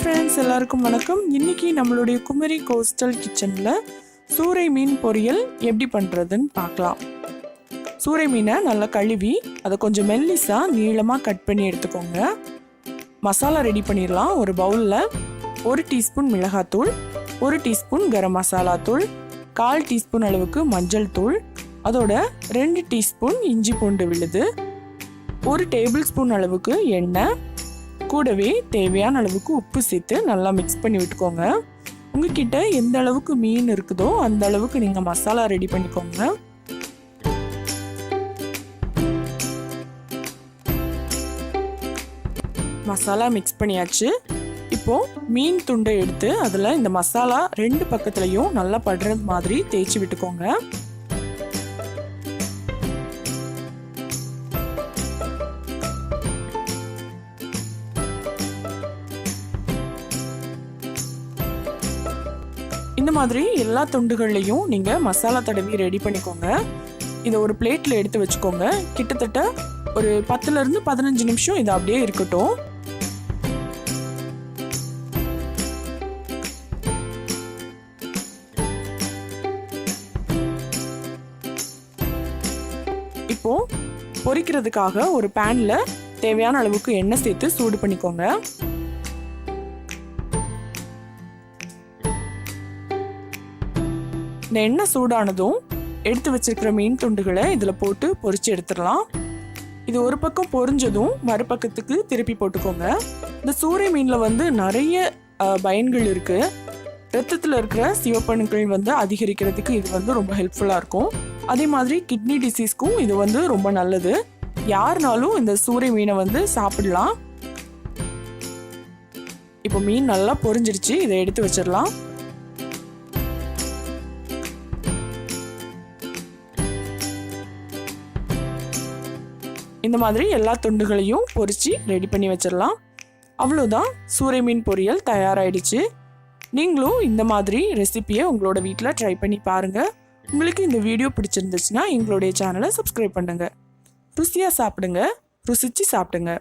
Hi friends, எல்லாருக்கும் வணக்கம். இன்னைக்கு நம்மளுடைய குமரி கோஸ்டல் கிச்சனில் சூறை மீன் பொரியல் எப்படி பண்ணுறதுன்னு பார்க்கலாம். சூறை மீனை நல்லா கழுவி அதை கொஞ்சம் மெல்லிஸாக நீளமாக கட் பண்ணி எடுத்துக்கோங்க. மசாலா ரெடி பண்ணிடலாம். ஒரு பவுலில் 1 டீஸ்பூன் மிளகாத்தூள், 1 டீஸ்பூன் கரம் மசாலா தூள், 1/4 டீஸ்பூன் அளவுக்கு மஞ்சள் தூள், அதோட 2 டீஸ்பூன் இஞ்சி பூண்டு விழுது, 1 டேபிள் ஸ்பூன் அளவுக்கு எண்ணெய், கூடவே தேவையான அளவுக்கு உப்பு சேர்த்து நல்லா மிக்ஸ் பண்ணி விட்டுக்கோங்க. உங்ககிட்ட எந்த அளவுக்கு மீன் இருக்குதோ அந்த அளவுக்கு நீங்கள் மசாலா ரெடி பண்ணிக்கோங்க. மசாலா மிக்ஸ் பண்ணியாச்சு. இப்போ மீன் துண்டை எடுத்து அதில் இந்த மசாலா 2 பக்கத்துலையும் நல்லா படுறது மாதிரி தேய்ச்சி விட்டுக்கோங்க. இந்த மாதிரி எல்லா துண்டுகள்லையும் நீங்கள் மசாலா தடவி ரெடி பண்ணிக்கோங்க. இதை ஒரு பிளேட்டில் எடுத்து வச்சுக்கோங்க. கிட்டத்தட்ட ஒரு 10லேருந்து 15 நிமிஷம் இது அப்படியே இருக்கட்டும். இப்போ பொரிக்கிறதுக்காக ஒரு பேன்ல தேவையான அளவுக்கு எண்ணெய் சேர்த்து சூடு பண்ணிக்கோங்க. இந்த எண்ணெய் சூடானதும் எடுத்து வச்சிருக்கிற மீன் துண்டுகளை இதில் போட்டு பொரிச்சு எடுத்துடலாம். இது ஒரு பக்கம் பொரிஞ்சதும் மறுபக்கத்துக்கு திருப்பி போட்டுக்கோங்க. இந்த சூறை மீனில் நிறைய பயன்கள் இருக்கு. ரத்தத்தில் இருக்கிற சிவப்பணுக்கள் அதிகரிக்கிறதுக்கு இது ரொம்ப ஹெல்ப்ஃபுல்லாக இருக்கும். அதே மாதிரி கிட்னி டிசீஸ்க்கும் இது ரொம்ப நல்லது. யாருனாலும் இந்த சூறை மீனை சாப்பிடலாம். இப்போ மீன் நல்லா பொரிஞ்சிருச்சு. இதை எடுத்து வச்சிடலாம். இந்த மாதிரி எல்லா துண்டுகளையும் பொரிச்சு ரெடி பண்ணி வச்சிடலாம். அவ்வளோதான், சூறை மீன் பொரியல் தயாராகிடுச்சு. நீங்களும் இந்த மாதிரி ரெசிபியை உங்களோட வீட்டில் ட்ரை பண்ணி பாருங்கள். உங்களுக்கு இந்த வீடியோ பிடிச்சிருந்துச்சுன்னா எங்களுடைய சேனலை சப்ஸ்கிரைப் பண்ணுங்கள். ருசியாக சாப்பிடுங்க, ருசிச்சு சாப்பிடுங்க.